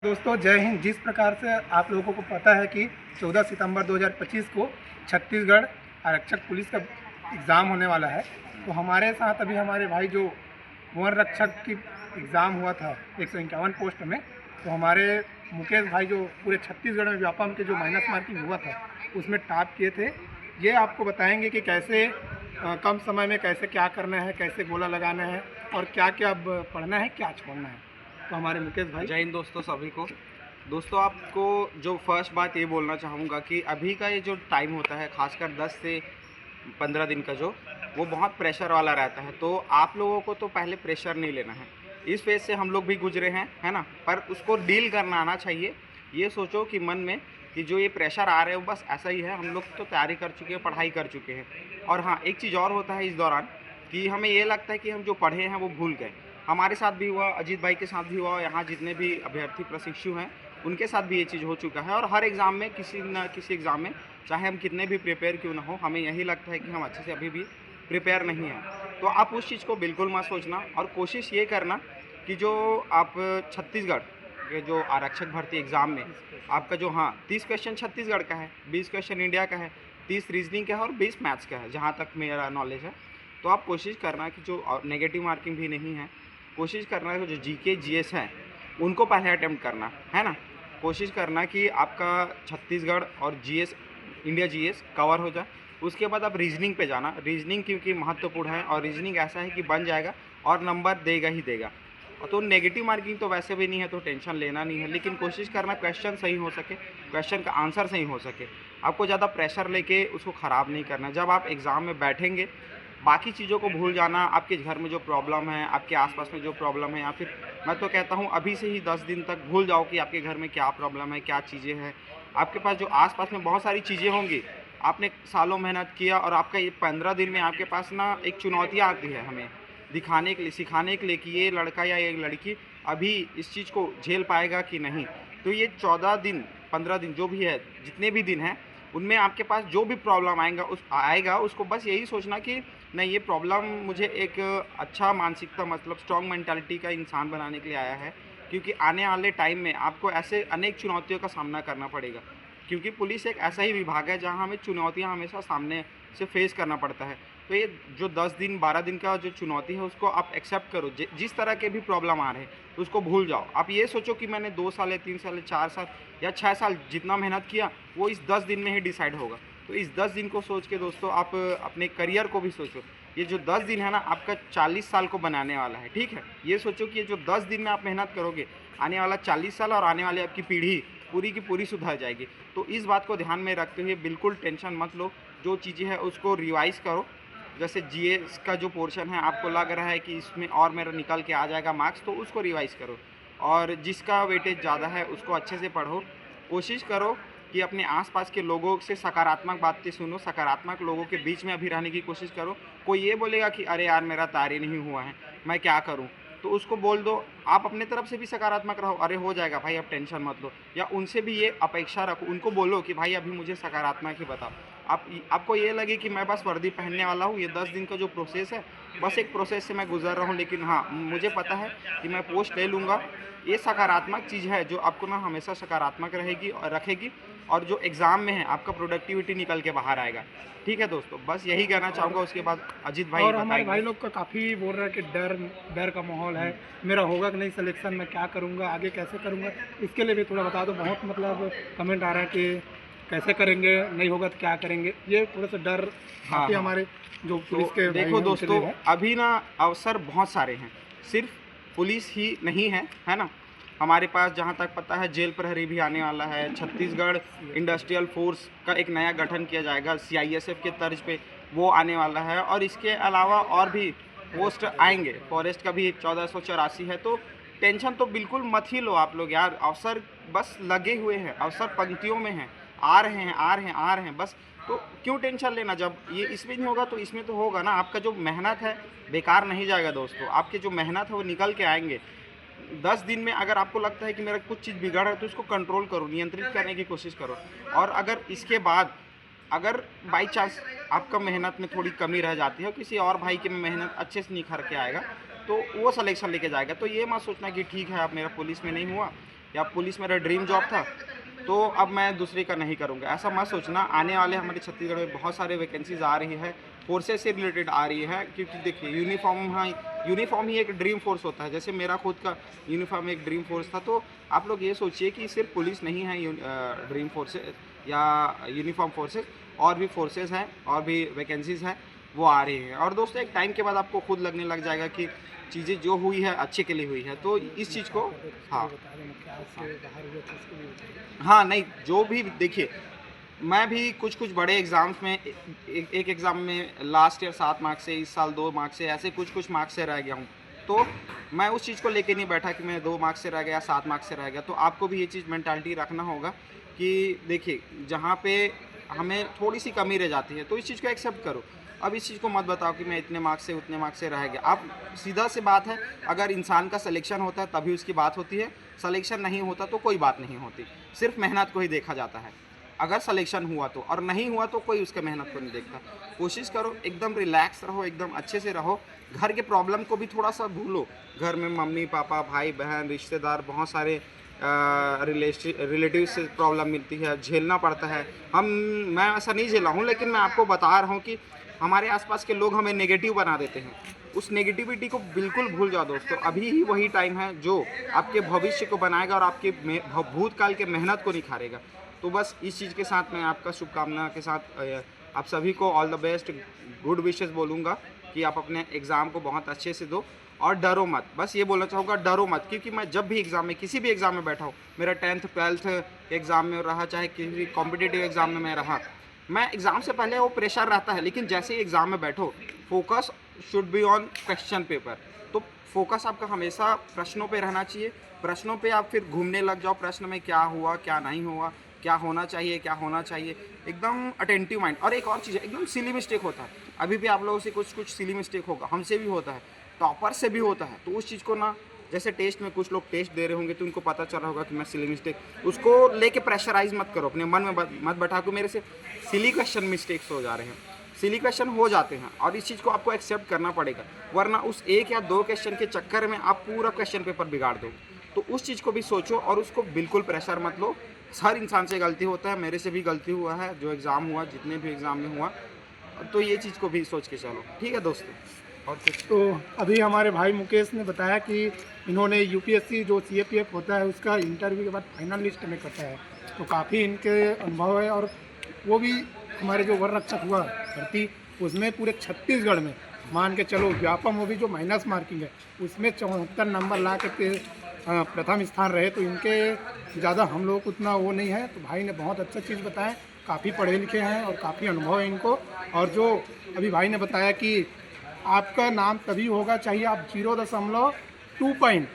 दोस्तों जय हिंद। जिस प्रकार से आप लोगों को पता है कि 14 सितंबर 2025 को छत्तीसगढ़ आरक्षक पुलिस का एग्ज़ाम होने वाला है, तो हमारे साथ अभी हमारे भाई जो वन रक्षक की एग्ज़ाम हुआ था 151 पोस्ट में, तो हमारे मुकेश भाई जो पूरे छत्तीसगढ़ में व्यापम के जो माइनस मार्किंग हुआ था उसमें टॉप किए थे। ये आपको बताएंगे कि कैसे कम समय में कैसे क्या करना है, कैसे गोला लगाना है और क्या क्या अब पढ़ना है, क्या छोड़ना है। तो हमारे मुकेश भाई। जय हिंद दोस्तों सभी को। दोस्तों आपको जो फर्स्ट बात ये बोलना चाहूँगा कि अभी का ये जो टाइम होता है खासकर 10 से 15 दिन का वो बहुत प्रेशर वाला रहता है। तो आप लोगों को तो पहले प्रेशर नहीं लेना है। इस फेज से हम लोग भी गुजरे हैं, है ना, पर उसको डील करना आना चाहिए। ये सोचो कि मन में कि जो ये प्रेशर आ रहे हैं वो बस ऐसा ही है, हम लोग तो तैयारी कर चुके हैं, पढ़ाई कर चुके हैं। और हाँ, एक चीज़ और होता है इस दौरान कि हमें ये लगता है कि हम जो पढ़े हैं वो भूल गए। हमारे साथ भी हुआ, अजीत भाई के साथ भी हुआ, यहाँ जितने भी अभ्यर्थी प्रशिक्षु हैं उनके साथ भी ये चीज़ हो चुका है। और हर एग्ज़ाम में किसी न किसी एग्ज़ाम में चाहे हम कितने भी प्रिपेयर क्यों ना हो, हमें यही लगता है कि हम अच्छे से अभी भी प्रिपेयर नहीं हैं। तो आप उस चीज़ को बिल्कुल मत सोचना और कोशिश ये करना कि जो आप छत्तीसगढ़ के जो आरक्षक भर्ती एग्ज़ाम में आपका जो 30 क्वेश्चन छत्तीसगढ़ का है, 20 क्वेश्चन इंडिया का है, 30 रीजनिंग का है और 20 मैथ्स का है, जहाँ तक मेरा नॉलेज है। तो आप कोशिश करना कि जो नेगेटिव मार्किंग भी नहीं है, कोशिश करना है जो जीके जीएस है उनको पहले अटेम्प्ट करना है ना। कोशिश करना कि आपका छत्तीसगढ़ और जीएस, इंडिया जीएस कवर हो जाए। उसके बाद आप रीजनिंग पे जाना। रीजनिंग क्योंकि महत्वपूर्ण है और रीजनिंग ऐसा है कि बन जाएगा और नंबर देगा ही देगा। तो नेगेटिव मार्किंग तो वैसे भी नहीं है, तो टेंशन लेना नहीं है, लेकिन कोशिश करना क्वेश्चन सही हो सके, क्वेश्चन का आंसर सही हो सके। आपको ज़्यादा प्रेशर लेके उसको ख़राब नहीं करना। जब आप एग्ज़ाम में बैठेंगे बाकी चीज़ों को भूल जाना। आपके घर में जो प्रॉब्लम है, आपके आसपास में जो प्रॉब्लम है, या फिर मैं तो कहता हूँ अभी से ही 10 दिन तक भूल जाओ कि आपके घर में क्या प्रॉब्लम है, क्या चीज़ें हैं। आपके पास जो आसपास में बहुत सारी चीज़ें होंगी, आपने सालों मेहनत किया और आपका ये 15 दिन में आपके पास ना एक चुनौती आती है हमें दिखाने के लिए, सिखाने के लिए कि ये लड़का या ये लड़की अभी इस चीज़ को झेल पाएगा कि नहीं। तो ये 14 दिन 15 दिन जो भी है, जितने भी दिन हैं, उनमें आपके पास जो भी प्रॉब्लम आएगा उसको बस यही सोचना कि नहीं, ये प्रॉब्लम मुझे एक अच्छा मानसिकता मतलब स्ट्रॉन्ग मेंटालिटी का इंसान बनाने के लिए आया है। क्योंकि आने वाले टाइम में आपको ऐसे अनेक चुनौतियों का सामना करना पड़ेगा। क्योंकि पुलिस एक ऐसा ही विभाग है जहां हमें चुनौतियां हमेशा सामने से फेस करना पड़ता है। तो ये जो 10 दिन 12 दिन का जो चुनौती है उसको आप एक्सेप्ट करो। जिस तरह के भी प्रॉब्लम आ रहे हैं उसको भूल जाओ। आप ये सोचो कि मैंने 2 साल या 3 साल या 4 साल या 6 साल जितना मेहनत किया वो इस 10 दिन में ही डिसाइड होगा। तो इस 10 दिन को सोच के दोस्तों आप अपने करियर को भी सोचो। ये जो 10 दिन है ना, आपका 40 साल को बनाने वाला है, ठीक है। ये सोचो कि ये जो 10 दिन में आप मेहनत करोगे, आने वाला 40 साल और आने वाली आपकी पीढ़ी पूरी की पूरी सुधर जाएगी। तो इस बात को ध्यान में रखते हुए बिल्कुल टेंशन मत लो। जो चीज़ें हैं उसको रिवाइज़ करो। जैसे जीएस का जो पोर्शन है आपको लग रहा है कि इसमें और मेरा निकल के आ जाएगा मार्क्स, तो उसको रिवाइज़ करो। और जिसका वेटेज ज़्यादा है उसको अच्छे से पढ़ो। कोशिश करो कि अपने आसपास के लोगों से सकारात्मक बातें सुनो, सकारात्मक लोगों के बीच में अभी रहने की कोशिश करो। कोई ये बोलेगा कि अरे यार मेरा तैयारी नहीं हुआ है, मैं क्या करूं, तो उसको बोल दो। आप अपने तरफ से भी सकारात्मक रहो, अरे हो जाएगा भाई, अब टेंशन मत लो। या उनसे भी ये अपेक्षा रखो, उनको बोलो कि भाई अभी मुझे सकारात्मक ही बताओ। आपको ये लगे कि मैं बस वर्दी पहनने वाला हूँ, ये 10 दिन का जो प्रोसेस है बस एक प्रोसेस से मैं गुजर रहा हूँ, लेकिन हाँ मुझे पता है कि मैं पोस्ट ले लूँगा। ये सकारात्मक चीज़ है जो आपको ना हमेशा सकारात्मक रहेगी और रखेगी। और जो एग्ज़ाम में है आपका प्रोडक्टिविटी निकल के बाहर आएगा। ठीक है दोस्तों, बस यही कहना चाहूँगा। उसके बाद अजीत भाई और हमारे भाई लोग का काफ़ी बोल रहा है कि डर डर का माहौल है, मेरा होगा कि नहीं सिलेक्शन, मैं क्या करूँगा, आगे कैसे करूँगा, इसके लिए भी थोड़ा बता दो। बहुत मतलब कमेंट आ रहा है कि कैसे करेंगे, नहीं होगा तो क्या करेंगे, ये थोड़ा सा डर काफ़ी हमारे जो पुलिस के देखो दोस्तों, अभी ना अवसर बहुत सारे हैं, सिर्फ पुलिस ही नहीं है, है ना। हमारे पास जहाँ तक पता है जेल प्रहरी भी आने वाला है। छत्तीसगढ़ इंडस्ट्रियल फोर्स का एक नया गठन किया जाएगा सीआईएसएफ के तर्ज पे, वो आने वाला है। और इसके अलावा और भी पोस्ट आएंगे। फॉरेस्ट का भी 1484 है। तो टेंशन तो बिल्कुल मत ही लो आप लोग यार, अवसर बस लगे हुए हैं, अवसर पंक्तियों में हैं, आ रहे हैं आ रहे हैं आ रहे हैं बस। तो क्यों टेंशन लेना, जब ये इसमें नहीं होगा तो इसमें तो होगा ना। आपका जो मेहनत है बेकार नहीं जाएगा दोस्तों, आपके जो मेहनत है वो निकल के आएंगे। 10 दिन में अगर आपको लगता है कि मेरा कुछ चीज़ बिगड़ है तो उसको कंट्रोल करो, नियंत्रित करने की कोशिश करो। और अगर इसके बाद अगर बाई चांस आपका मेहनत में थोड़ी कमी रह जाती है, किसी और भाई की मेहनत अच्छे से निखर के आएगा तो वो सिलेक्शन लेके जाएगा। तो ये मत सोचना कि ठीक है अब मेरा पुलिस में नहीं हुआ या पुलिस मेरा ड्रीम जॉब था तो अब मैं दूसरे का नहीं करूँगा, ऐसा मत सोचना। आने वाले हमारे छत्तीसगढ़ में बहुत सारे वैकेंसीज आ रही है, फोर्सेस से रिलेटेड आ रही है, क्योंकि देखिए यूनिफॉर्म ही एक ड्रीम फोर्स होता है। जैसे मेरा खुद का यूनिफॉर्म एक ड्रीम फोर्स था, तो आप लोग ये सोचिए कि सिर्फ पुलिस नहीं है ड्रीम फोर्सेस या यूनिफॉर्म फोर्सेस, और भी फोर्सेस हैं और भी वैकेंसीज़ हैं वो आ रही हैं। और दोस्तों एक टाइम के बाद आपको खुद लगने लग जाएगा कि चीज़ें जो हुई है अच्छे के लिए हुई है, तो इस चीज़ को हाँ हाँ नहीं, जो भी देखिए, मैं भी कुछ बड़े एग्ज़ाम्स में एक एग्ज़ाम में लास्ट ईयर 7 मार्क्स से, इस साल 2 मार्क्स से, ऐसे कुछ मार्क्स से रह गया हूँ। तो मैं उस चीज़ को लेके नहीं बैठा कि मैं 2 मार्क्स से रह गया, 7 मार्क्स से रह गया। तो आपको भी ये चीज़ मेंटालिटी रखना होगा कि देखिए, जहाँ पे हमें थोड़ी सी कमी रह जाती है तो इस चीज़ को एक्सेप्ट करो। अब इस चीज़ को मत बताओ कि मैं इतने मार्क्स से उतने मार्क्स से रह गया। आप सीधा सी बात है, अगर इंसान का सिलेक्शन होता है तभी उसकी बात होती है, सिलेक्शन नहीं होता तो कोई बात नहीं होती। सिर्फ मेहनत को ही देखा जाता है। अगर सिलेक्शन हुआ तो, और नहीं हुआ तो कोई उसके मेहनत को नहीं देखता। कोशिश करो, एकदम रिलैक्स रहो, एकदम अच्छे से रहो। घर के प्रॉब्लम को भी थोड़ा सा भूलो। घर में मम्मी पापा, भाई बहन, रिश्तेदार, बहुत सारे रिलेटिव से प्रॉब्लम मिलती है, झेलना पड़ता है। मैं ऐसा नहीं झेला हूँ, लेकिन मैं आपको बता रहा हूँ कि हमारे आसपास के लोग हमें नेगेटिव बना देते हैं। उस नेगेटिविटी को बिल्कुल भूल जाओ दोस्तों। अभी ही वही टाइम है जो आपके भविष्य को बनाएगा और आपके भूतकाल के मेहनत को निखारेगा। तो बस इस चीज़ के साथ मैं आपका शुभकामना के साथ आप सभी को all the best, good wishes बोलूँगा कि आप अपने एग्ज़ाम को बहुत अच्छे से दो और डरो मत। बस ये बोलना चाहूँगा, डरो मत, क्योंकि मैं जब भी एग्ज़ाम में, किसी भी एग्ज़ाम में बैठा हूँ, मेरा 10th 12th एग्ज़ाम में रहा, चाहे किसी भी कॉम्पिटिटिव एग्ज़ाम में मैं रहा, मैं एग्ज़ाम से पहले वो प्रेशर रहता है, लेकिन जैसे ही एग्ज़ाम में बैठो, focus should be on question paper. तो फोकस आपका हमेशा प्रश्नों पे रहना चाहिए। प्रश्नों पे आप फिर घूमने लग जाओ, प्रश्न में क्या हुआ, क्या नहीं हुआ, क्या होना चाहिए, क्या होना चाहिए, एकदम अटेंटिव माइंड। और एक और चीज़ है, एकदम सिली मिस्टेक होता है। अभी भी आप लोगों से कुछ सिली मिस्टेक होगा, हमसे भी होता है, टॉपर से भी होता है। तो उस चीज़ को ना, जैसे टेस्ट में कुछ लोग टेस्ट दे रहे होंगे तो उनको पता चल रहा होगा कि मैं सिली मिस्टेक, उसको लेके प्रेशराइज मत करो, अपने मन में मत बैठा को मेरे से सिली क्वेश्चन मिस्टेक्स हो जा रहे हैं। सिली क्वेश्चन हो जाते हैं और इस चीज़ को आपको एक्सेप्ट करना पड़ेगा, वरना उस 1 या 2 क्वेश्चन के चक्कर में आप पूरा क्वेश्चन पेपर बिगाड़ दो। तो उस चीज़ को भी सोचो और उसको बिल्कुल प्रेशर मत लो। हर इंसान से गलती होता है, मेरे से भी गलती हुआ है, जो एग्ज़ाम हुआ, जितने भी एग्ज़ाम में हुआ, तो ये चीज़ को भी सोच के चलो। ठीक है दोस्तों, और कुछ? तो अभी हमारे भाई मुकेश ने बताया कि इन्होंने यूपीएससी जो सीएपीएफ होता है उसका इंटरव्यू के बाद फाइनल लिस्ट में कटा है। तो काफ़ी इनके अनुभव है, और वो भी हमारे जो वन रक्षक हुआ भर्ती, उसमें पूरे छत्तीसगढ़ में मान के चलो, व्यापम वो भी जो माइनस मार्किंग है उसमें 74 नंबर ला के प्रथम स्थान रहे। तो इनके ज़्यादा हम लोग को उतना वो नहीं है। तो भाई ने बहुत अच्छा चीज़ बताया, काफ़ी पढ़े लिखे हैं और काफ़ी अनुभव है इनको। और जो अभी भाई ने बताया कि आपका नाम तभी होगा चाहिए आप 0.2 पॉइंट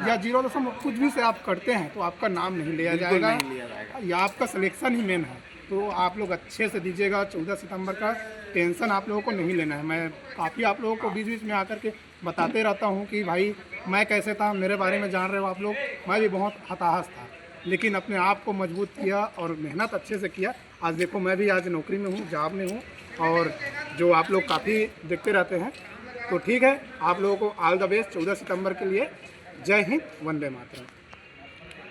या 0. कुछ भी से आप करते हैं तो आपका नाम नहीं लिया बिल्कुल जाएगा, नहीं लिया जाएगा। या आपका सिलेक्शन ही मेन है। तो आप लोग अच्छे से दीजिएगा। 14 सितंबर का टेंशन आप लोगों को नहीं लेना है। मैं काफ़ी आप लोगों को बीच बीच में आकर के बताते रहता हूँ कि भाई मैं कैसे था, मेरे बारे में जान रहे हो आप लोग। मैं भी बहुत हताश था, लेकिन अपने आप को मजबूत किया और मेहनत अच्छे से किया। आज देखो मैं भी आज नौकरी में हूँ, जॉब में हूँ, और जो आप लोग काफ़ी देखते रहते हैं। तो ठीक है, आप लोगों को ऑल द बेस्ट 14 सितंबर के लिए। जय हिंद, वंदे मातरम।